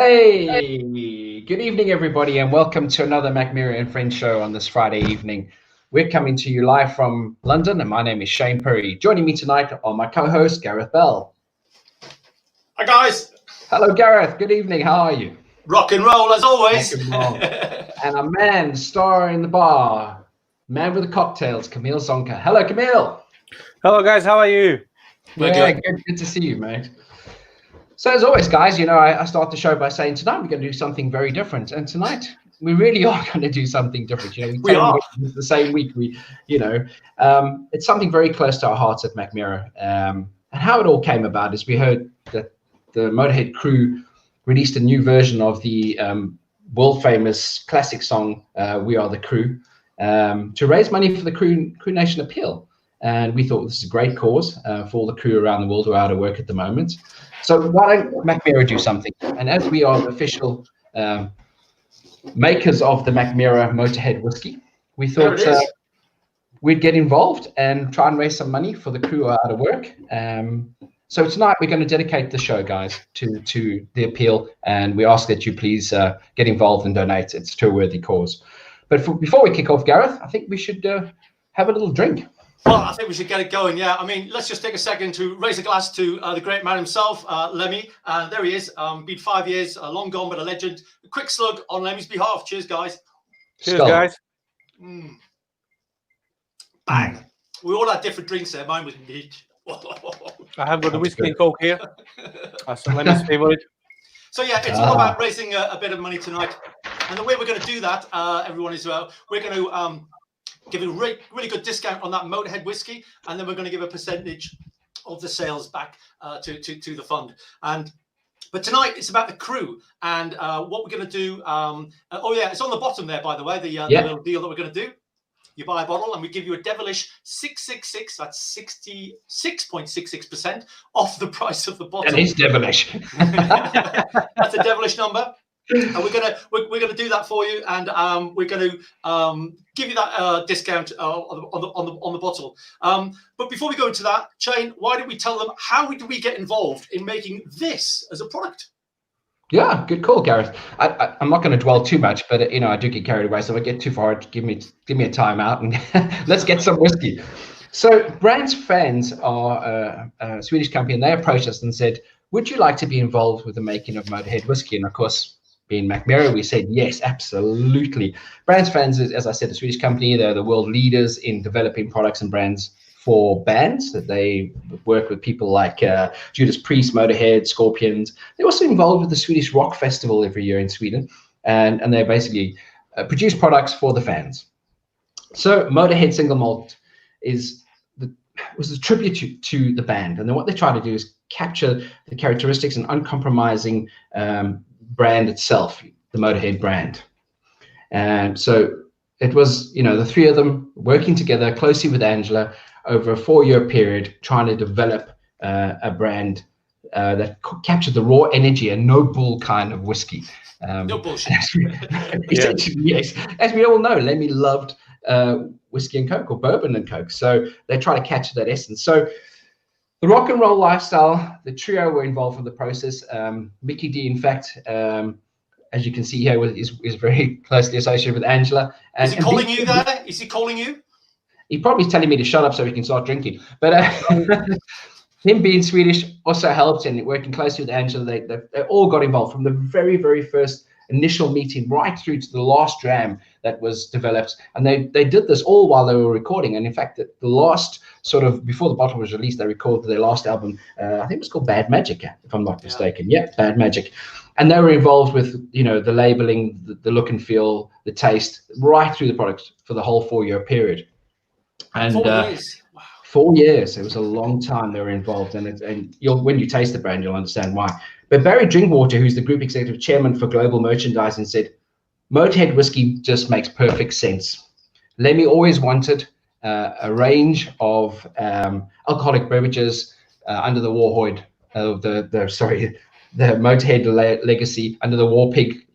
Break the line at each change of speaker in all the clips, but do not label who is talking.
Hey, good evening, everybody, and welcome to another Mackmyra and Friends show on this Friday evening. We're coming to you live from London, and my name is Shane Perry. Joining me tonight are my co-host, Gareth Bell.
Hi, guys.
Hello, Gareth. Good evening. How are you?
Rock and roll, as always.
Rock and roll. And a man, star in the bar, man with the cocktails, Camille Zonka. Hello, Camille.
Hello, guys. How are you?
Yeah, good to see you, mate. So as always, guys, I start the show by saying tonight we're going to do something very different. And tonight we really are going to do something different.
We are.
The same week. It's something very close to our hearts at Mackmyra. And how it all came about is we heard that the Motörhead crew released a new version of the world famous classic song, We Are the Crew, to raise money for the Crew Nation Appeal. And we thought this is a great cause for all the crew around the world who are out of work at the moment. So why don't Mackmyra do something? And as we are the official makers of the Mackmyra Motörhead Whisky, we thought we'd get involved and try and raise some money for the crew who are out of work. So tonight we're going to dedicate the show, guys, to the appeal, and we ask that you please get involved and donate. It's to a worthy cause. But before we kick off, Gareth, I think we should have a little drink.
Well, I think we should get it going, yeah. I mean, let's just take a second to raise a glass to the great man himself, Lemmy. There he is. Been 5 years, long gone, but a legend. A quick slug on Lemmy's behalf. Cheers, guys.
Cheers, guys.
Bang. We all had different drinks there. Mine was neat.
I have got the whiskey and coke here. That's Lemmy's favorite.
So, yeah, it's all about raising a bit of money tonight. And the way we're going to do that, everyone, is we're going to give a really good discount on that Motörhead whiskey, and then we're going to give a percentage of the sales back to the fund. But tonight it's about the crew and what we're going to do. It's on the bottom there, by the way, the little deal that we're going to do. You buy a bottle and we give you a devilish 666. That's 66.66% off the price of the bottle.
That is devilish.
That's a devilish number. And we're gonna do that for you, and we're going to give you that discount on the bottle. But before we go into that, Shane, why don't we tell them how do we get involved in making this as a product?
Yeah, good call, Gareth. I'm not going to dwell too much, but I do get carried away. So if I get too far, give me a timeout and let's get some whiskey. So Brand's fans are a Swedish company, and they approached us and said, "Would you like to be involved with the making of Motörhead whiskey?" And of course, being Mackmyra, we said yes, absolutely. Brands Fans is, as I said, a Swedish company. They're the world leaders in developing products and brands for bands. That they work with people like Judas Priest, Motörhead, Scorpions. They're also involved with the Swedish Rock Festival every year in Sweden, and they basically produce products for the fans. So Motörhead Single Malt was a tribute to the band, and then what they try to do is capture the characteristics and uncompromising brand itself, the Motörhead brand. And so it was, the three of them working together closely with Angela over a 4-year period, trying to develop a brand that captured the raw energy and no bull kind of whiskey.
No bullshit.
Essentially, yes. As we all know, Lemmy loved whiskey and coke, or bourbon and coke. So they try to capture that essence. So the rock and roll lifestyle, the trio were involved in the process. Mickey D, in fact, as you can see here, is very closely associated with Angela.
Is he calling you there? Is he calling you?
He probably is telling me to shut up so he can start drinking. But him being Swedish also helped, and working closely with Angela, they all got involved from the very, very first initial meeting right through to the last dram that was developed. And they did this all while they were recording. And in fact, the last before the bottle was released, they recorded their last album. I think it was called Bad Magic, if I'm not mistaken. Yeah, Bad Magic. And they were involved with, the labeling, the look and feel, the taste, right through the product for the whole 4-year period. And
4 years. Wow.
4 years. It was a long time they were involved. And when you taste the brand, you'll understand why. But Barry Drinkwater, who's the group executive chairman for global merchandising, said, Motörhead whiskey just makes perfect sense. Lemmy always wanted a range of alcoholic beverages under the Warhead, the Motörhead legacy, under the War Pig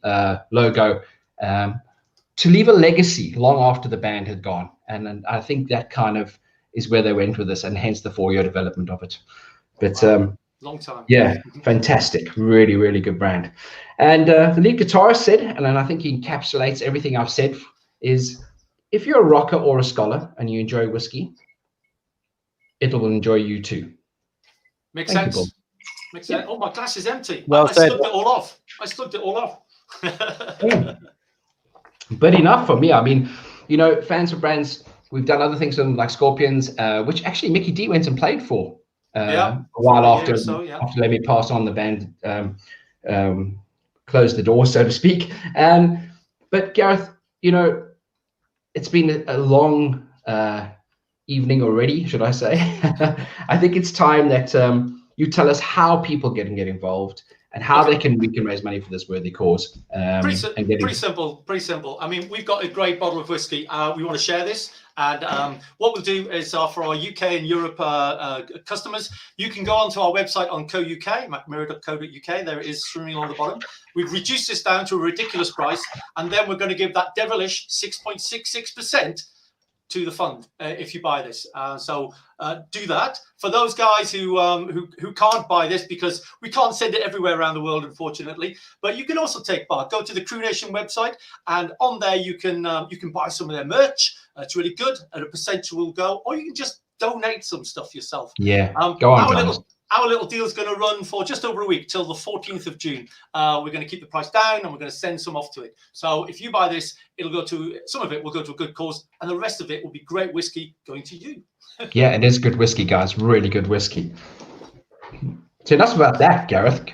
logo, to leave a legacy long after the band had gone. And I think that kind of is where they went with this, and hence the 4-year development of it. But
Long time.
Yeah, fantastic. Really, really good brand. And the lead guitarist said, and then I think he encapsulates everything I've said, is if you're a rocker or a scholar and you enjoy whiskey, it will enjoy you too.
Makes
Thank you,
sense.
Bob.
Makes sense. Oh, my glass is empty.
Well
I
said.
slugged it all off.
But enough for me. I mean, you know, fans of brands, we've done other things like Scorpions, which actually Mickey D went and played for a while after Lemmy passed on. The band closed the door, so to speak. But Gareth, you know, it's been a long evening already, should I say? I think it's time that you tell us how people can get involved and how we can raise money for this worthy cause.
Pretty simple. I mean, we've got a great bottle of whiskey. We want to share this. And what we'll do is for our UK and Europe customers, you can go onto our website on co.uk, mackmyra.co.uk. There it is streaming on the bottom. We've reduced this down to a ridiculous price. And then we're going to give that devilish 6.66% to the fund if you buy this. So do that. For those guys who can't buy this because we can't send it everywhere around the world, unfortunately, but you can also take part. Go to the Crew Nation website, and on there you can buy some of their merch. It's really good, and a percentage will go, or you can just donate some stuff yourself.
Yeah, go on,
Our little deal is going to run for just over a week till the 14th of June. We're going to keep the price down and we're going to send some off to it. So if you buy this, some of it will go to a good cause, and the rest of it will be great whiskey going to you.
Yeah, it is good whiskey, guys. Really good whiskey. So enough about that, Gareth.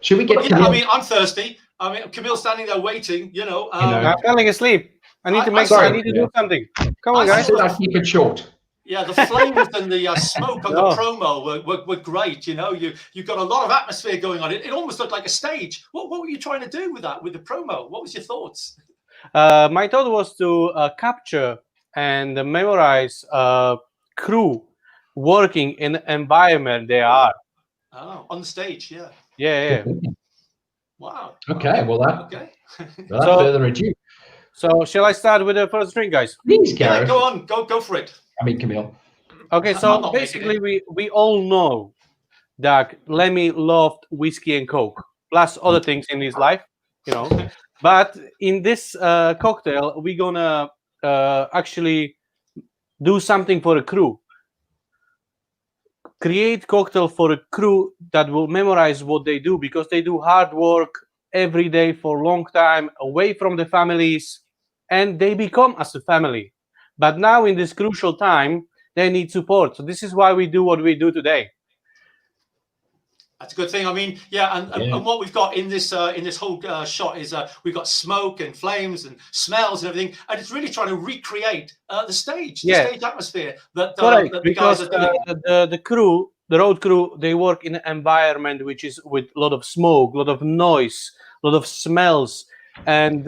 Should we get?
I mean, I'm thirsty. I mean, Camille's standing there waiting.
I'm falling asleep. I need to do something. Come on, guys.
I'll keep it short.
Yeah, the flames and the smoke on the promo were great. You got a lot of atmosphere going on. It almost looked like a stage. What were you trying to do with that, with the promo? What was your thoughts?
My thought was to capture and memorize crew working in the environment they are.
Oh, on the stage, yeah.
Yeah.
Wow.
Okay, without
So,
further ado.
So shall I start with the first drink, guys?
Please, Gareth.
Yeah, go on. Go for it.
I mean, Camille.
Okay, so basically we all know that Lemmy loved whiskey and Coke, plus other things in his life, But in this cocktail, we're gonna actually do something for a crew. Create cocktail for a crew that will memorize what they do, because they do hard work every day for a long time, away from the families, and they become as a family. But now in this crucial time, they need support. So this is why we do what we do today.
That's a good thing. I mean, and what we've got in this whole shot is we've got smoke and flames and smells and everything, and it's really trying to recreate the stage atmosphere that the guys are doing.
The crew, the road crew, they work in an environment which is with a lot of smoke, a lot of noise, a lot of smells, and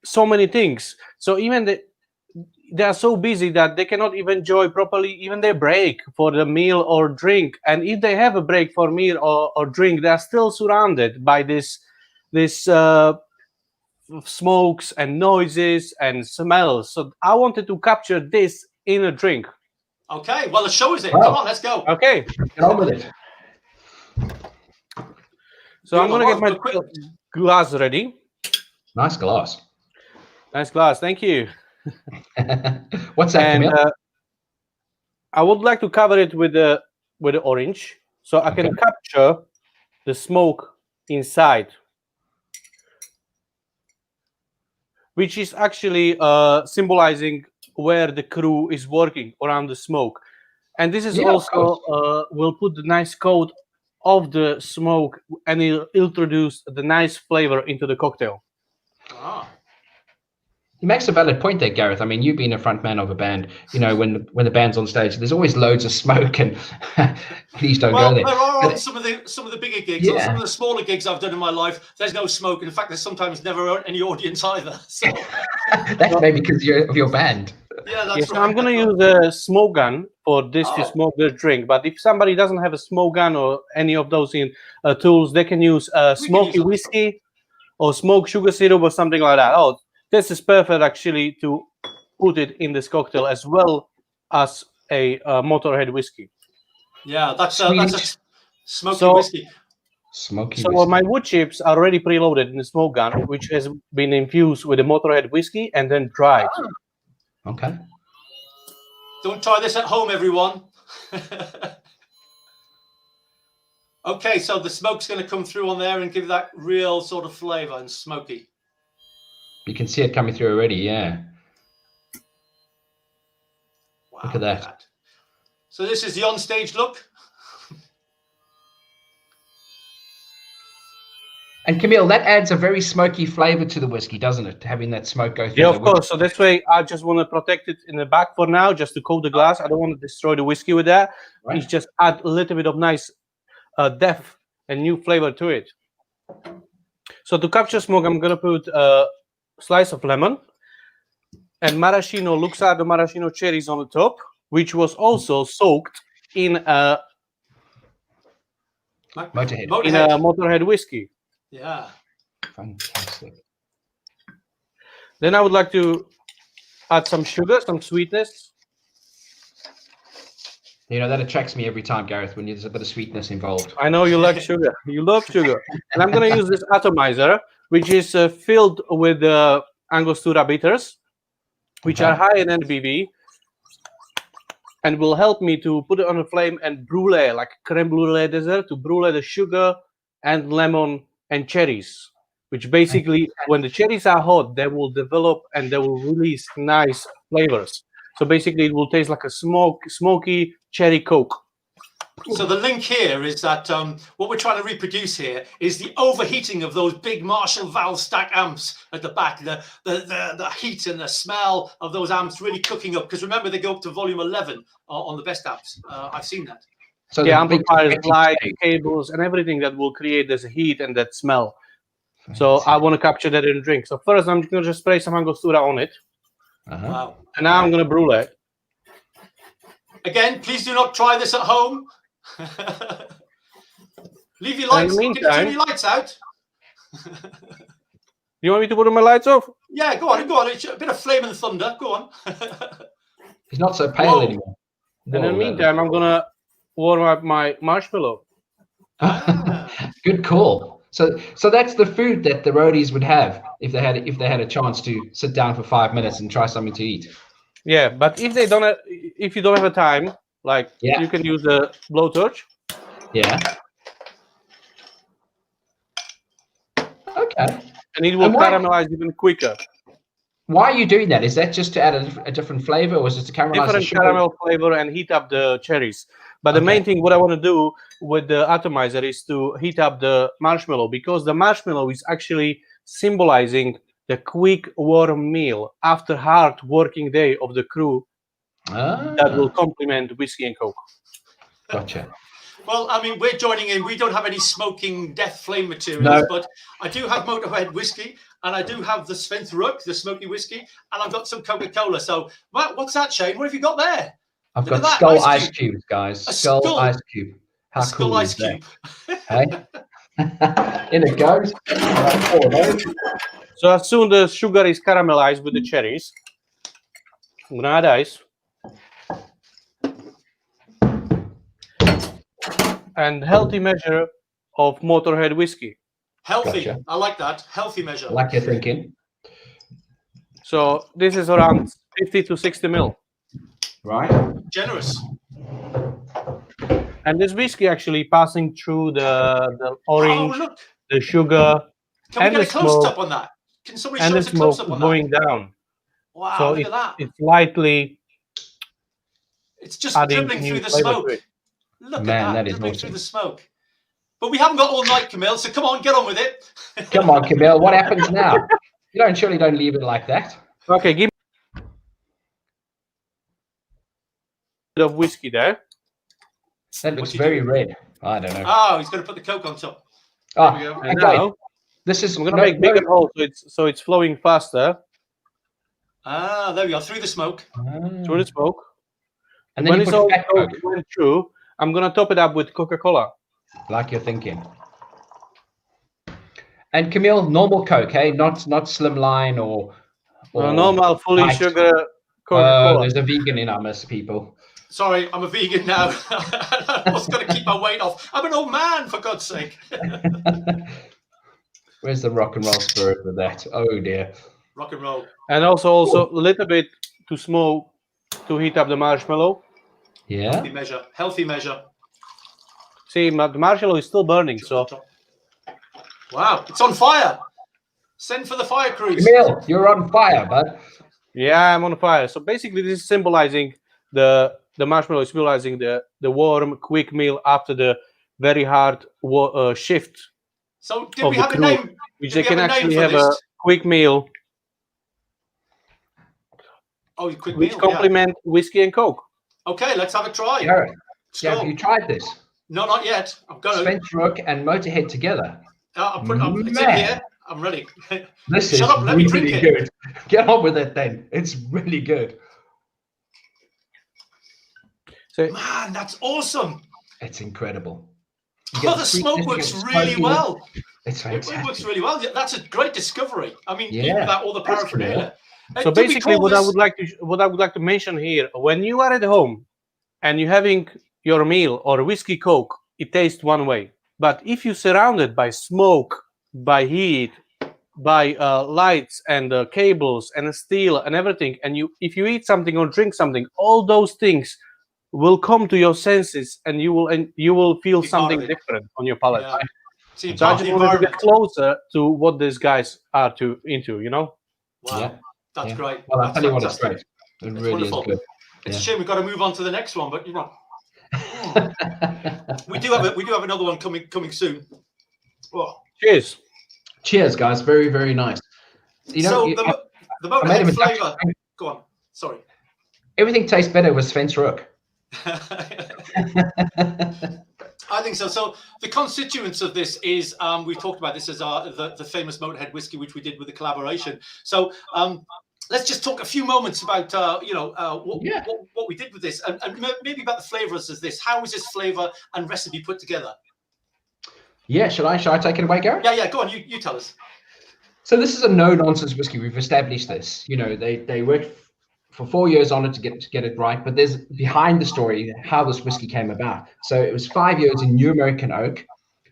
so many things. So even they are so busy that they cannot even enjoy properly even their break for the meal or drink. And if they have a break for meal or drink, they are still surrounded by this smokes and noises and smells. So I wanted to capture this in a drink.
Okay, well, the show is it. Come on, let's go.
Okay,
get on with it.
So I'm gonna get my glass ready.
Nice glass.
Nice glass, thank you.
What's that, Camille?
I would like to cover it with the orange, so I can capture the smoke inside, which is actually symbolizing where the crew is working around the smoke. And this is also will put the nice coat of the smoke, and it'll introduce the nice flavor into the cocktail.
He makes a valid point there, Gareth. I mean, you being a front man of a band, when the band's on stage, there's always loads of smoke, and please don't go there.
There are on some of the bigger gigs, or some of the smaller gigs I've done in my life. There's no smoke. In fact, there's sometimes never any audience either. So
that's maybe because of your band.
Yeah, that's right.
So I'm gonna use a smoke gun for this to smoke the drink. But if somebody doesn't have a smoke gun or any of those tools, they can use smoky whiskey or smoke sugar syrup or something like that. Oh, this is perfect actually to put it in this cocktail as well as a Motörhead whiskey.
Yeah, that's Smoky whiskey.
Smoky
So
whiskey.
my wood chips are already preloaded in the smoke gun, which has been infused with the Motörhead whiskey and then dried.
Okay.
Don't try this at home, everyone. Okay, so the smoke's going to come through on there and give that real sort of flavor and smoky.
You can see it coming through already, yeah.
Wow,
Look at that.
So this is the on-stage look.
And Camille, that adds a very smoky flavor to the whiskey, doesn't it? Having that smoke go through.
Yeah, of course. So this way, I just want to protect it in the back for now, just to coat the glass. I don't want to destroy the whiskey with that.
Right.
It's just add a little bit of nice depth and new flavor to it. So to capture smoke, I'm going to put a slice of lemon and maraschino, Luxardo maraschino cherries on the top, which was also soaked in a Motörhead whiskey.
Yeah.
Fantastic.
Then I would like to add some sugar, some sweetness.
You know, that attracts me every time, Gareth, when there's a bit of sweetness involved.
I know you like sugar. You love sugar. And I'm going to use this atomizer, which is filled with Angostura bitters, which are high in NBV, and will help me to put it on a flame and brulee, like creme brulee dessert, to brulee the sugar and lemon and cherries, which basically, when the cherries are hot, they will develop and they will release nice flavors. So basically, it will taste like a smoky cherry Coke.
So the link here is that what we're trying to reproduce here is the overheating of those big Marshall valve stack amps at the back. The heat and the smell of those amps really cooking up. Because remember, they go up to volume 11 on the best amps. I've seen that.
So the amplifiers, light, cables, and everything that will create this heat and that smell. So I want to capture that in a drink. So first, I'm going to just spray some Angostura on it.
Wow.
And now I'm going to brew it.
Again, please do not try this at home. Leave your lights. Turn your lights out.
You want me to put my lights off?
Yeah, go on, go on. It's a bit of flame and thunder. Go on.
He's not so pale anymore.
And in the meantime, I'm going to warm up my marshmallow.
Good call. So that's the food that the roadies would have if they had a chance to sit down for 5 minutes and try something to eat.
Yeah, but if you don't have a time, like you can use a blowtorch.
Yeah. Okay.
And it will caramelize even quicker.
Why are you doing that? Is that just to add a different flavor, or is it to caramelize
different caramel flavor and heat up the cherries? But the main thing, what I want to do with the atomizer is to heat up the marshmallow, because the marshmallow is actually symbolizing the quick warm meal after hard working day of the crew that will complement whiskey and Coke.
Gotcha.
Well, I mean, we're joining in. We don't have any smoking death flame materials, but I do have Motörhead whiskey, and I do have the Sventruk, the smoky whiskey, and I've got some Coca-Cola. So, Matt, what's that, Shane? What have you got there?
I've got Skål ice cubes, guys. Skål ice cube. How cool is that? Hey? In it goes.
So as soon as the sugar is caramelized with the cherries, I'm going to add ice. And healthy measure of Motörhead whiskey.
Healthy. Gotcha. I like that. Healthy measure.
I like your thinking.
So this is around 50 to 60 ml.
Right.
Generous.
And this whiskey actually passing through the orange, the sugar,
Can we get a close-up on that? Can somebody show us a close-up on that?
Going down.
Wow,
so
look at that.
It's lightly.
It's just dribbling through the smoke. Look at that, dribbling through the smoke. But we haven't got all night, Camille, so come on, get on with it.
Come on, Camille, what happens now? You surely don't leave it like that.
Okay, give me a bit of whiskey there.
That looks very red. I don't know.
Oh, he's going to put the Coke on top.
Oh, okay.
Now,
this is.
I'm going to make bigger holes so it's flowing faster.
Ah, there we are, through the smoke.
Through the smoke.
And then
when
you put
Coke went through, I'm going to top it up with Coca-Cola.
Like you're thinking. And Camille, normal Coke, hey? Not slimline or
normal, fully sugar Coca-Cola.
There's a vegan in our midst, people.
Sorry, I'm a vegan now. I was going to keep my weight off. I'm an old man, for God's sake.
Where's the rock and roll spirit with that? Oh dear.
Rock and roll.
And also a little bit to smoke to heat up the marshmallow.
Yeah.
Healthy measure. Healthy measure.
See, the marshmallow is still burning, so.
Wow, it's on fire. Send for the fire crews.
Camille, you're on fire, bud.
Yeah, I'm on fire. So basically, this is symbolizing the marshmallow is symbolizing the warm, quick meal after the very hard shift.
So did we have a name?
Which they can actually have a quick meal.
Oh, quick
which
meal.
complement whiskey and Coke.
Okay, let's have a try.
Gareth, have you tried this?
No, not yet. I'm going to.
Spencer Rook and Motorhead together.
It's in here. I'm ready.
This
Shut
is
up, let me drink
really
it.
good. Get on with it then. It's really good.
So,
man, that's awesome.
It's incredible.
Oh, the smoke works really well.
It's fantastic.
It works really well. That's a great discovery. I mean,
Yeah,
without all the paraphernalia.
So basically, what I would like to mention here, when you are at home and you're having your meal or whiskey Coke, it tastes one way. But if you're surrounded by smoke, by heat, by lights and cables and steel and everything, and if you eat something or drink something, all those things will come to your senses, and you will feel something different on your palate.
Yeah.
So I just wanted to get closer to what these guys are into, you know.
Wow,
yeah.
That's great.
Well, I'll tell you what,
fantastic.
it's great. It really wonderful. Is good.
It's a shame we've got to move on to the next one, but you know, we do have another one coming soon. Oh.
Cheers.
Cheers, guys. Very, very nice. You know,
so the Motorhead flavour. Go on. Sorry.
Everything tastes better with Spencer Rook.
I think so. So the constituents of this is we've talked about this as the famous Motörhead Whisky, which we did with the collaboration. So let's just talk a few moments about what we did with this, and maybe about the flavors of this. How was this flavor and recipe put together?
Yeah, shall I take it away, Gareth?
Yeah. Go on. You tell us.
So this is a no-nonsense whiskey. We've established this. You know, they worked for 4 years on it to get it right, but there's behind the story how this whiskey came about. So it was 5 years in New American oak,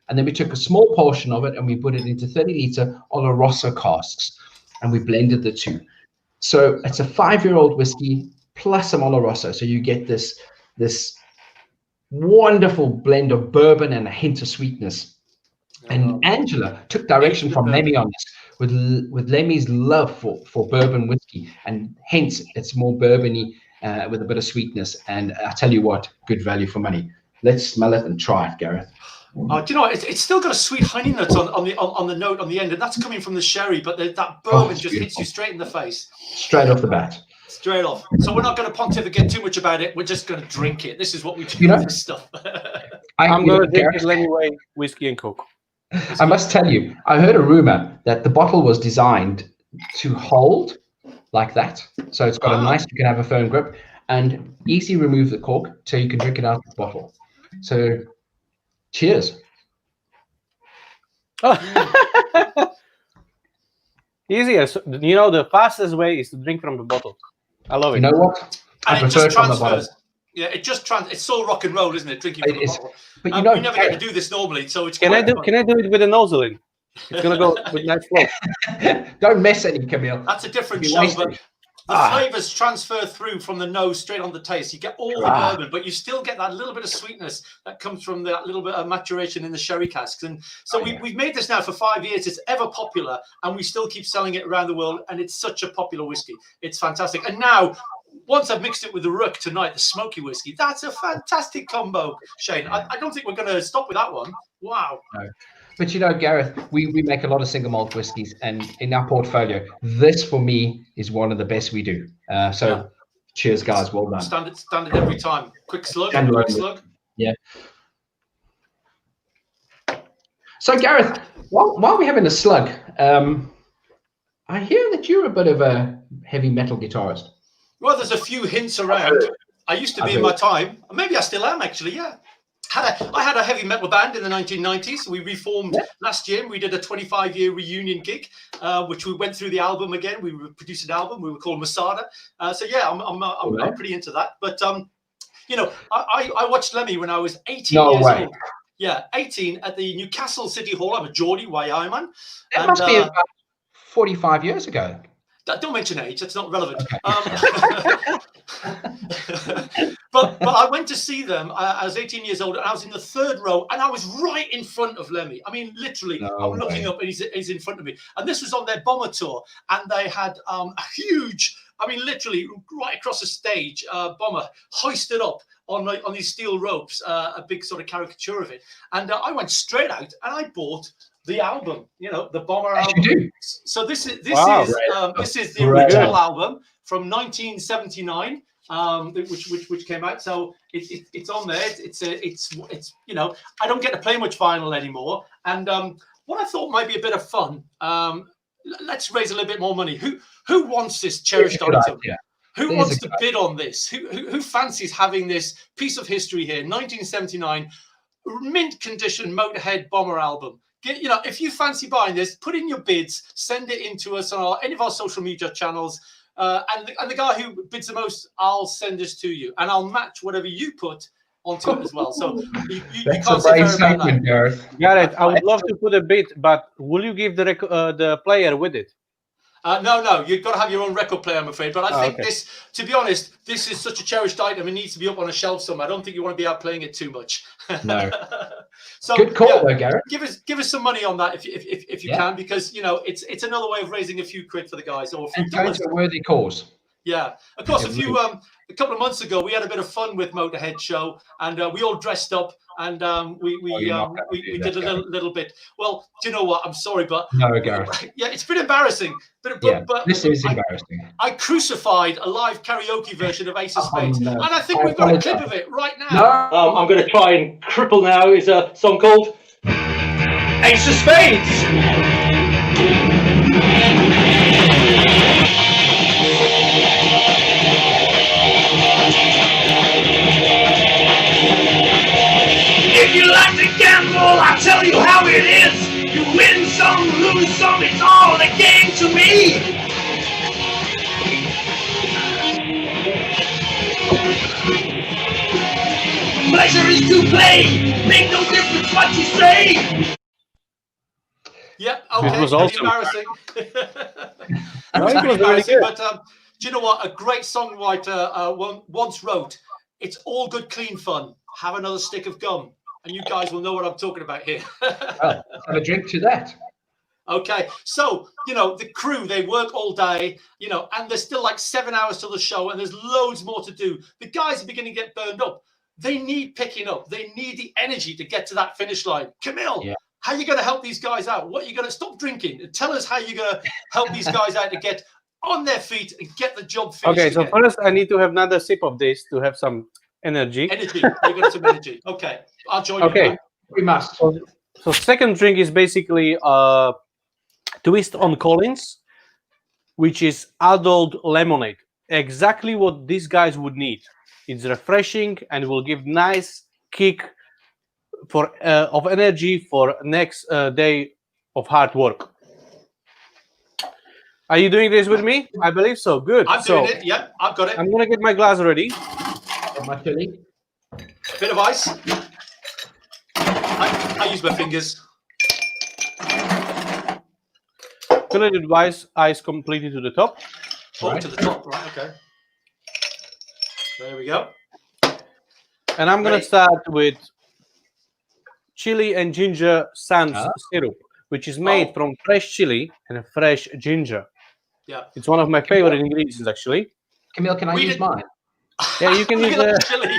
and then we took a small portion of it and we put it into 30-liter Oloroso casks, and we blended the two. So it's a 5-year-old whiskey plus some Oloroso. So you get this wonderful blend of bourbon and a hint of sweetness. And Angela took direction from Lemmy on this, with Lemmy's love for bourbon whiskey, and hence it's more bourbony with a bit of sweetness. And I tell you what, good value for money. Let's smell it and try it, Gareth.
Do you know what? It's still got a sweet honey nut on the note on the end, and that's coming from the sherry. But that bourbon just hits you straight in the face,
straight off the bat.
Straight off. So we're not going to pontificate too much about it. We're just going to drink it. This is what we do with this stuff.
I'm going to drink it anyway. Whiskey and Coke.
I must tell you, I heard a rumor that the bottle was designed to hold like that. So it's got a nice, you can have a firm grip, and easy remove the cork so you can drink it out of the bottle. So cheers.
Easier. So, you know, the fastest way is to drink from the bottle. I love it.
You know what?
I prefer it from the bottle. Yeah, it's so rock and roll, isn't it? Drinking from the bottle.
But you know,
we never get to do this normally, so it's.
Can I do it with a nozzle in? It's gonna go with nice flow.
Don't mess any, Camille.
That's a different show, but the flavors transfer through from the nose straight on the taste. You get all the bourbon, but you still get that little bit of sweetness that comes from that little bit of maturation in the sherry casks. And so we've made this now for 5 years. It's ever popular, and we still keep selling it around the world. And it's such a popular whiskey. It's fantastic. And now, once I've mixed it with the Rook tonight, the smoky whiskey, that's a fantastic combo, Shane. I don't think we're going to stop with that one. Wow.
No. But you know, Gareth, we make a lot of single malt whiskies, and in our portfolio, this for me is one of the best we do. Cheers, guys. Well done.
Standard every time. Quick slug.
Yeah. So, Gareth, while we're having a slug, I hear that you're a bit of a heavy metal guitarist.
Well, there's a few hints around. I used to be in my time. Maybe I still am, actually, yeah. I had a heavy metal band in the 1990s. We reformed last year. We did a 25-year reunion gig, which we went through the album again. We produced an album. We were called Masada. So yeah, I'm pretty into that. But you know, I watched Lemmy when I was 18 years old. Yeah, 18 at the Newcastle City Hall. I'm a Geordie, YI man.
That must be about 45 years ago.
Don't mention age. That's not relevant.
Okay.
But I went to see them. I was 18 years old, and I was in the third row, and I was right in front of Lemmy. I mean, literally, I'm looking up, and he's in front of me. And this was on their Bomber tour, and they had a huge, I mean, literally right across the stage, Bomber hoisted up on these steel ropes, a big sort of caricature of it. And I went straight out, and I bought the album, you know, the Bomber album.
You do.
So this is the original album from 1979, which came out. So it's on there. It's you know, I don't get to play much vinyl anymore. And what I thought might be a bit of fun, let's raise a little bit more money. Who wants this cherished item? Who wants to bid on this? Who fancies having this piece of history here? 1979, mint condition Motörhead Bomber album. You know, if you fancy buying this, put in your bids, send it in to us on any of our social media channels. And the guy who bids the most, I'll send this to you. And I'll match whatever you put onto it as well. So you can't say about that.
Got it. I would love to put a bid, but will you give the player with it?
No, you've got to have your own record player, I'm afraid. But I think this, to be honest, this is such a cherished item. It needs to be up on a shelf somewhere. I don't think you want to be out playing it too much.
No.
So
good call, though, Gareth.
Give us some money on that if you can, because you know it's another way of raising a few quid for the guys or a few dollars.
It's a worthy cause.
Yeah, of course. A couple of months ago, we had a bit of fun with Motörhead show, and we all dressed up, and we did a little bit. Well, do you know what? I'm sorry, but
no, Gareth.
Yeah, it's been embarrassing. But
this is embarrassing.
I crucified a live karaoke version of Ace of Spades, and I think we've got a clip of it right now.
No.
I'm going to try and cripple now. Is a song called Ace of Spades. If you like to gamble, I'll tell you how it is. You win some, lose some, it's all a game to me. Pleasure is to play, make no difference what you say. Yep, okay,
it was also
embarrassing. It was pretty embarrassing, but do you know what? A great songwriter once wrote, "It's all good, clean fun. Have another stick of gum." And you guys will know what I'm talking about here.
Well, have a drink to that.
Okay, so, you know, the crew, they work all day, you know, and there's still like 7 hours till the show, and there's loads more to do. The guys are beginning to get burned up. They need picking up. They need the energy to get to that finish line. Camille, how are you going to help these guys out? What are you going to stop drinking? Tell us how you're going to help these guys out to get on their feet and get the job finished.
Okay, so first I need to have another sip of this to have some energy.
Energy. You got some energy. Okay, I'll join you.
Okay,
we must.
So second drink is basically twist on Collins, which is adult lemonade. Exactly what these guys would need. It's refreshing and will give nice kick for of energy for next day of hard work. Are you doing this with me? I believe so. Good.
I'm doing it. Yeah, I've got it.
I'm gonna get my glass ready.
My chili.
Bit of ice. I use my fingers.
Fill it with ice completely to the top.
To the top, right? Okay. There we go.
And I'm gonna start with chili and ginger sans syrup, which is made from fresh chili and fresh ginger.
Yeah,
it's one of my favorite ingredients, actually.
Camille, can I use mine?
Yeah, you can use
chili.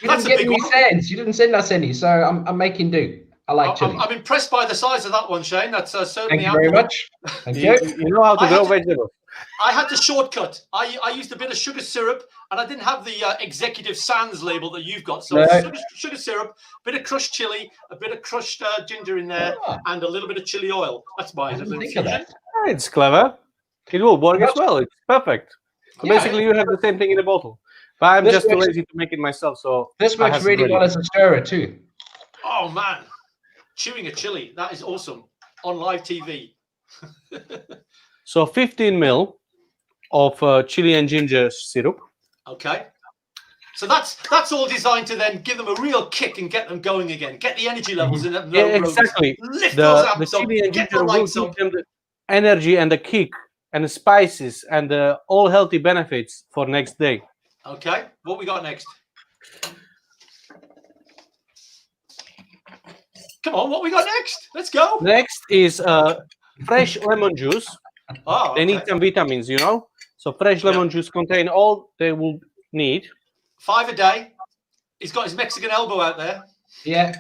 You didn't get any cents. You didn't send us any, so I'm making do. I like chili.
I'm impressed by the size of that one, Shane. That's certainly.
Thank you very much. Thank you.
You know how to grow vegetables.
I had to shortcut. I used a bit of sugar syrup, and I didn't have the executive sans label that you've got. So sugar syrup, a bit of crushed chili, a bit of crushed ginger in there, and a little bit of chili oil. That's mine.
It's clever. It will work as well. It's perfect. So basically, you have the same thing in a bottle. But I'm
This
just too
works-
lazy to make it myself. So
This
I
works
have
really
ready.
well as a stirrer too.
Oh man, chewing a chili, that is awesome on live TV.
So 15 ml of chili and ginger syrup.
Okay. So that's all designed to then give them a real kick and get them going again. Get the energy levels in them.
Yeah, exactly.
Lift those
The
amps up,
chili and
get the
ginger will
lights
give
up.
them the energy and the kick and the spices and all healthy benefits for next day.
Okay, what we got next? Come on, what we got next? Let's go.
Next is fresh lemon juice.
Oh,
They need
okay.
some vitamins, you know. So fresh lemon juice contain all they will need.
5 a day. He's got his Mexican elbow out there.
Yeah.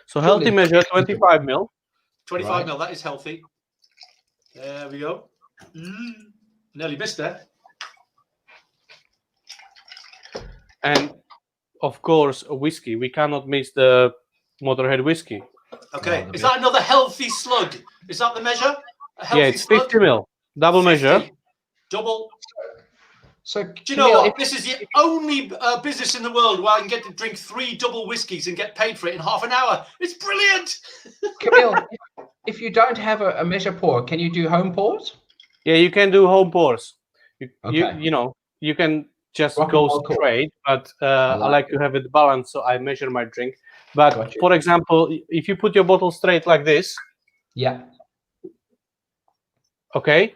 So healthy measure 25 ml.
25
Right.
mil, that is healthy. There we go. Nearly missed that.
And of course, a whiskey. We cannot miss the Motörhead whiskey.
Okay, is that another healthy slug? Is that the measure? A healthy
Yeah, it's
slug?
50 ml. Double
50.
measure.
Double.
So
Do you know what? This is the only business in the world where I can get to drink 3 double whiskeys and get paid for it in half an hour. It's brilliant.
Camille, if you don't have a measure pour, can you do home pours?
Yeah, you can do home pours.
Okay.
You know, you can just
Rock and
go
roll pour.
straight, but I like to have it balanced, so I measure my drink. But
Got you.
for example, if you put your bottle straight like this,
Yeah.
okay,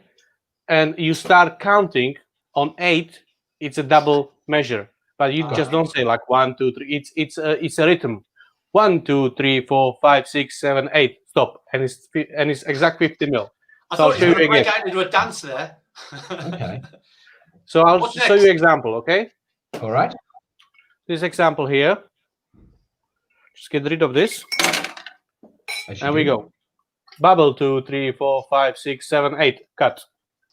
and you start counting on 8, it's a double measure. But you just don't say like 1, 2, 3. It's a rhythm. 1, 2, 3, 4, 5, 6, 7, 8. Stop, and it's exact 50 ml.
I
So I'll
thought
show
you
you
were going to break
again.
out into a dance there.
Okay.
So I'll
What's
show
next?
you example. Okay,
All right.
this example here. Just get rid of this.
As you
And we
do.
go. Bubble 2, 3, 4, 5, 6, 7, 8. Cut.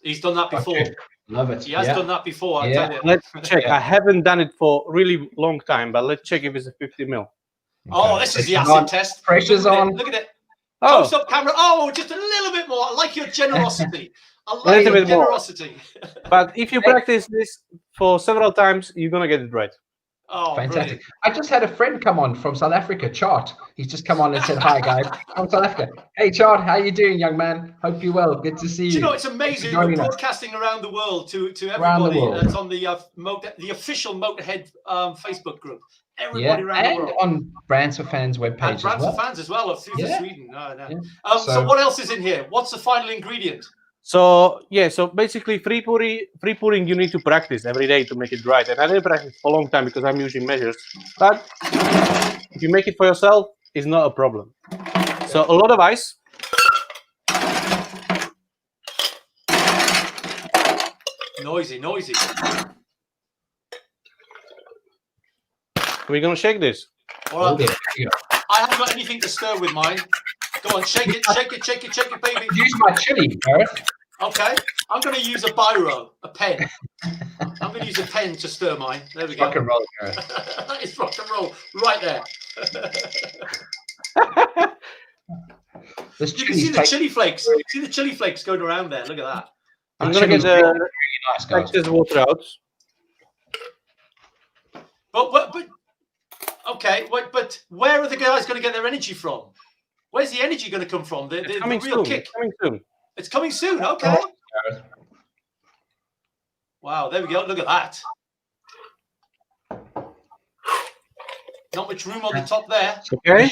He's done that before.
Okay. Love it.
He has done that before, I
Yeah.
tell you.
Let's check.
Yeah.
I haven't done it for really long time, but let's check if it's a 50 ml.
Oh, this is the
Pressure's
acid
on.
test.
Pressure's
Look at
on.
it. Look at it.
Oh,
Close up camera. Oh, just a little bit more. I like your generosity. I
A
like
little
your
bit more.
generosity.
but if you practice this for several times, you're gonna get it right.
Oh,
Fantastic.
brilliant.
I just had a friend come on from South Africa, Chart. He's just come on and said, hi, guys. From South Africa. Hey, Chart, how you doing, young man? Hope you're well. Good to see you.
Do you know, it's amazing. We're
joining us.
broadcasting around the world to
Around the
everybody
world.
that's on the official Motörhead Facebook group. Everybody
Yeah,
around the
and
world.
on Brands for Fans webpage
And
as
brands
well.
for fans as well, through
Yeah.
Sweden. No, no.
Yeah.
So
So-
what else is in here? What's the final ingredient?
So yeah, so basically free pouring you need to practice every day to make it right. And I didn't practice for a long time because I'm using measures. But if you make it for yourself, it's not a problem. So a lot of ice.
Noisy, noisy.
We're gonna shake this.
All right.
Oh, dear. Here you go.
I haven't got anything to stir with mine. Go on, shake it, shake it, shake it, shake it, baby.
Use my chili, Gareth.
Okay, I'm going to use a biro, a pen. I'm going to use a pen to stir mine. There we go.
Rock and roll, Gareth.
It's rock and roll right there.
This
You can see
chili's
the
take-
chili flakes. See the chili flakes going around there. Look at that.
I'm
the
gonna get
chili's
the
really nice, guys.
excess water out.
But okay. But where are the guys going to get their energy from? Where's the energy going to come from? The
Coming
real
soon.
kick.
It's coming soon.
It's coming soon. Okay. Wow. There we go. Look at that. Not much room on the top there.
Okay.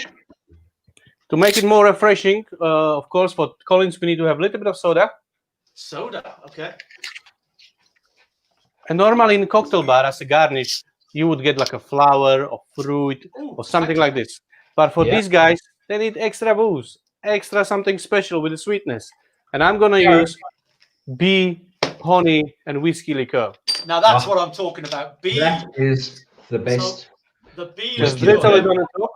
To make it more refreshing, of course, for Collins we need to have a little bit of soda.
Soda. Okay.
And normally in cocktail bar as a garnish, you would get like a flower or fruit
Ooh,
or something like this. But for
Yeah.
these guys, they need extra booze, extra something special with the sweetness. And I'm gonna
Yeah.
use bee, honey, and whiskey liqueur.
Now that's what I'm talking about. Bee.
That is the best.
The bee
Just
Whiskey
little
liqueur.
bit on the top.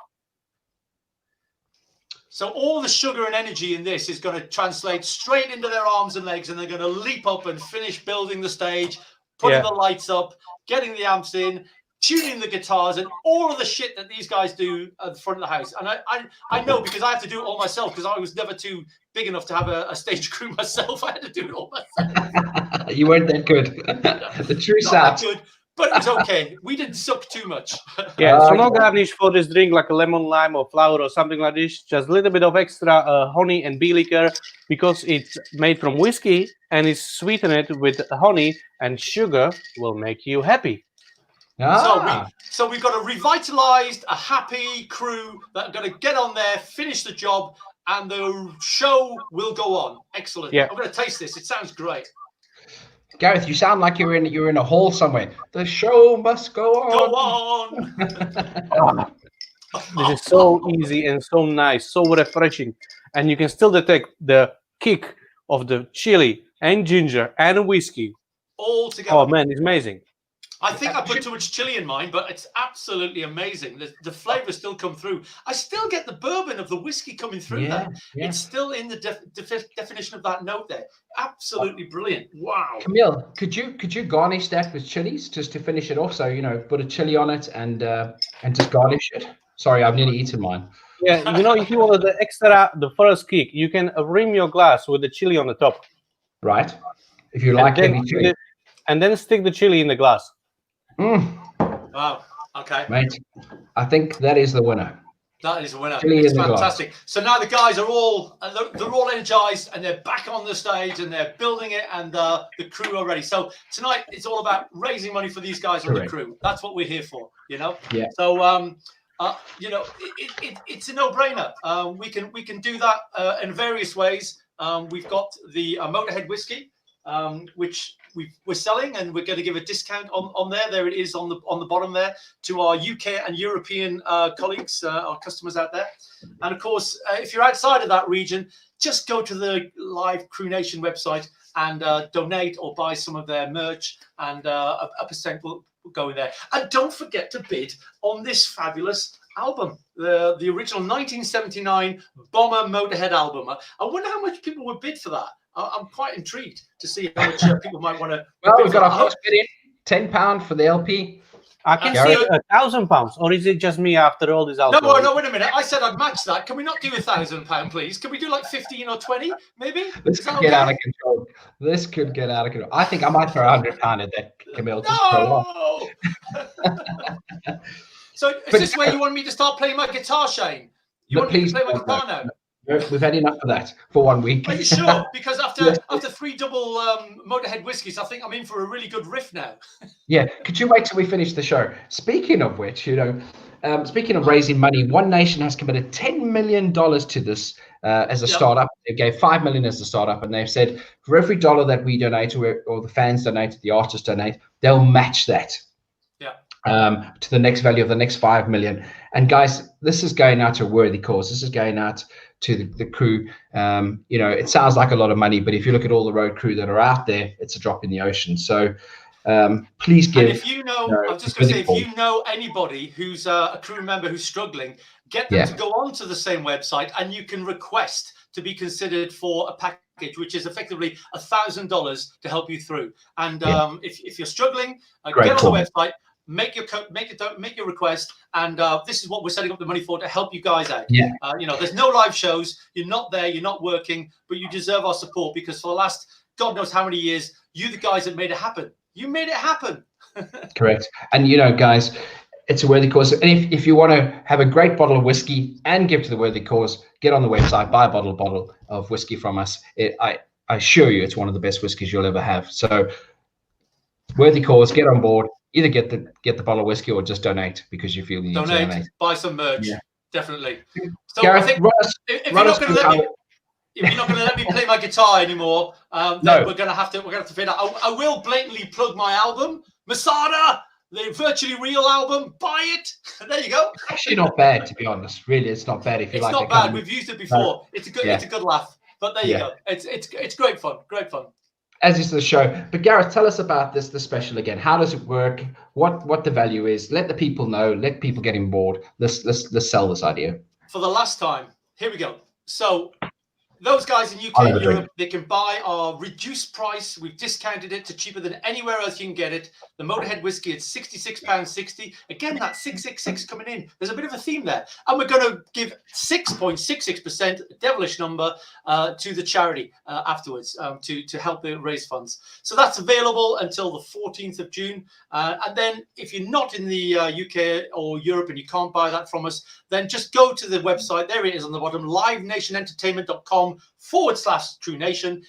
So all the sugar and energy in this is going to translate straight into their arms and legs, and they're going to leap up and finish building the stage, putting
Yeah.
the lights up, getting the amps in, tuning the guitars, and all of the shit that these guys do at the front of the house. And I know because I have to do it all myself because I was never too big enough to have a stage crew myself. I had to do it all myself.
You weren't that good. The true
Not
South.
that good, but it's okay. We didn't suck too much.
Yeah, so no garnish for this drink like a lemon, lime, or flower or something like this. Just a little bit of extra honey and bee liquor because it's made from whiskey and is sweetened with honey, and sugar will make you happy.
So we've got a revitalized, a happy crew that are going to get on there, finish the job, and the show will go on. Excellent.
Yeah.
I'm going to taste this. It sounds great.
Gareth, you sound like you're in a hall somewhere. The show must go on.
Go on.
This is so easy and so nice, so refreshing, and you can still detect the kick of the chili and ginger and whiskey
all together.
Oh man, it's amazing.
I think I put too much chili in mine, but it's absolutely amazing. The flavors still come through. I still get the bourbon of the whiskey coming through there. Yeah. It's still in the definition of that note there. Absolutely brilliant. Wow.
Camille, could you garnish that with chilies just to finish it off? So, put a chili on it and just garnish it. Sorry, I've nearly eaten mine.
Yeah, if you want the first kick, you can rim your glass with the chili on the top.
Right. If you like heavy chili.
And then stick the chili in the glass.
Wow. Okay.
Mate, I think that is the winner.
That is a winner.
Chili
it's fantastic. So now the guys are all energized and they're back on the stage and they're building it and the crew are ready. So tonight it's all about raising money for these guys and the crew. That's what we're here for, Yeah. So it's a no-brainer. We can do that in various ways. We've got the Motörhead Whisky, which we're selling, and we're going to give a discount on there. There it is on the bottom there to our UK and European colleagues, our customers out there. And of course, if you're outside of that region, just go to the Live Crew Nation website and donate or buy some of their merch, and a percent will go in there. And don't forget to bid on this fabulous album, the original 1979 Bomber Motörhead album. I wonder how much people would bid for that. I'm quite intrigued to see how much people might want to.
Well, we've got our first bid in, £10 for the LP.
I can see £1,000, or is it just me after all this alcohol?
No, wait a minute. I said I'd match that. Can we not do £1,000, please? Can we do like 15 or 20, maybe?
This could get out of control. This could get out of control. I think I might throw £100 at that, Camille.
No! So is this where you want me to start playing my guitar, Shane? You want me to play my guitar now?
We've had enough of that for 1 week.
Are you sure? Because after 3 double Motörhead whiskies, I think I'm in for a really good riff now.
Yeah. Could you wait till we finish the show? Speaking of which, speaking of raising money, One Nation has committed $10 million to this as a startup. They gave $5 million as a startup, and they've said for every dollar that we donate or the fans donate, the artists donate, they'll match that. To the next value of the next 5 million. And guys, this is going out to a worthy cause. This is going out to the crew. It sounds like a lot of money, but if you look at all the road crew that are out there, it's a drop in the ocean. So please give.
And if I was just going to say, if you know anybody who's a crew member who's struggling, get them to go onto the same website, and you can request to be considered for a package, which is effectively $1,000 to help you through. And if you're struggling, get on the website. Make your request, and this is what we're setting up the money for, to help you guys out. There's no live shows, you're not there, you're not working, but you deserve our support, because for the last God knows how many years, you the guys that made it happen. You made it happen.
Correct. And guys, it's a worthy cause. And if you want to have a great bottle of whiskey and give to the worthy cause, get on the website, buy a bottle of whiskey from us. I assure you, it's one of the best whiskeys you'll ever have. So worthy cause, get on board. Either get the bottle of whiskey or just donate because you feel you need to donate.
Buy some merch, definitely. So
Gareth,
I think if you're not going to let me play my guitar anymore, then we're going to have to fade out. I will blatantly plug my album, Masada, the Virtually Real album. Buy it. There you go.
Actually, not bad, to be honest. Really, it's not bad if you like.
It's not bad. We've used it before. It's a good laugh. But there you go. It's great fun. Great fun.
As is the show. But Gareth, tell us about the special again. How does it work? What the value is? Let the people know. Let people get on board. Let's sell this idea.
For the last time, here we go. So Those guys in UK and Europe, they can buy our reduced price. We've discounted it to cheaper than anywhere else you can get it. The Motörhead Whisky at £66.60. Again, that 666 coming in. There's a bit of a theme there. And we're going to give 6.66%, devilish number, to the charity afterwards to help raise funds. So that's available until the 14th of June. And then if you're not in the UK or Europe and you can't buy that from us, then just go to the website. There it is on the bottom, livenationentertainment.com/True Nation.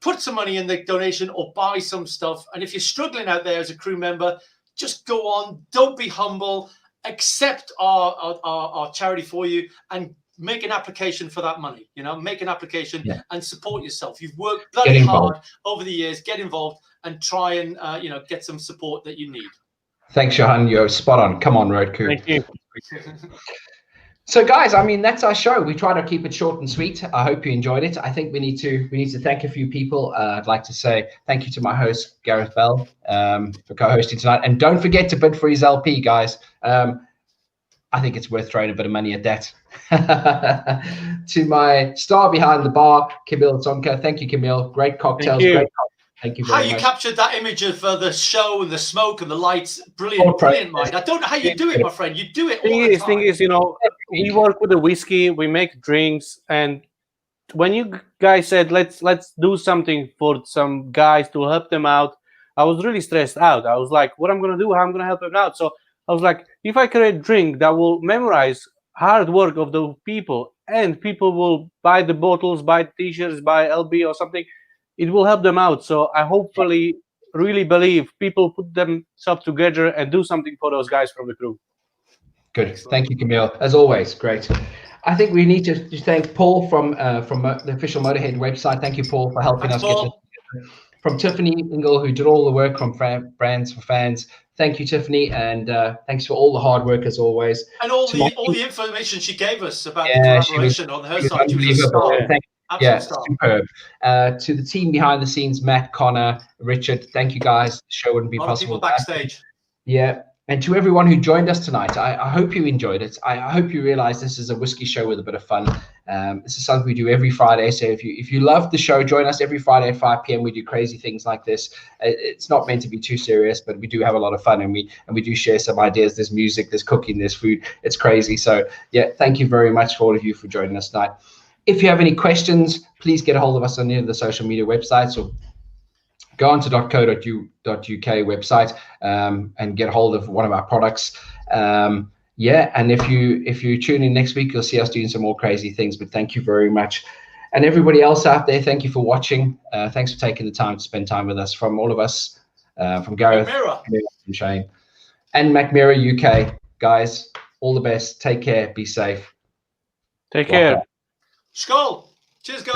Put some money in the donation or buy some stuff. And if you're struggling out there as a crew member, just go on. Don't be humble. Accept our charity for you and make an application for that money. You know, make an application and support yourself. You've worked bloody hard over the years. Get involved and try and get some support that you need.
Thanks, Johan. You're spot on. Come on, Road Crew.
Thank you.
So, guys, I mean, that's our show. We try to keep it short and sweet. I hope you enjoyed it. I think we need to thank a few people. I'd like to say thank you to my host, Gareth Bell, for co-hosting tonight. And don't forget to bid for his LP, guys. I think it's worth throwing a bit of money at that. To my star behind the bar, Camille Zonka. Thank you, Camille. Great cocktails. Great cocktails. Thank you very much.
How you captured that image of the show and the smoke and the lights, brilliant, brilliant, Mike. I don't know how you do it, my friend. You do it all the time.
Thing is, you know, we work with the whiskey, we make drinks, and when you guys said let's do something for some guys to help them out, I was really stressed out. I was like, what I'm gonna do? How I'm gonna help them out? So I was like, if I create a drink that will memorize hard work of the people, and people will buy the bottles, buy T-shirts, buy LB or something, it will help them out. So I hopefully really believe people put themselves together and do something for those guys from the crew.
Good. Thank you, Camille. As always, great. I think we need to thank Paul from the official Motörhead website. Thank you, Paul, for helping us get this together. From Tiffany Ingle, who did all the work from Brands for Fans. Thank you, Tiffany, and thanks for all the hard work as always.
And all the information she gave us about the collaboration on her side. She was a star.
Superb. To the team behind the scenes, Matt, Connor, Richard, thank you guys. The show wouldn't be possible.
People backstage.
Yeah. And to everyone who joined us tonight, I hope you enjoyed it. I hope you realize this is a whiskey show with a bit of fun. This is something we do every Friday. So if you love the show, join us every Friday at 5 p.m. We do crazy things like this. It's not meant to be too serious, but we do have a lot of fun, and we do share some ideas. There's music, there's cooking, there's food. It's crazy. So yeah, thank you very much for all of you for joining us tonight. If you have any questions, please get a hold of us on any of the social media websites, or go on to .co.uk website and get hold of one of our products. And if you tune in next week, you'll see us doing some more crazy things. But thank you very much. And everybody else out there, thank you for watching. Thanks for taking the time to spend time with us. From all of us, from Gareth, and Shane, and Mackmyra UK. Guys, all the best. Take care. Be safe.
Take care.
Skål. Cheers, guys.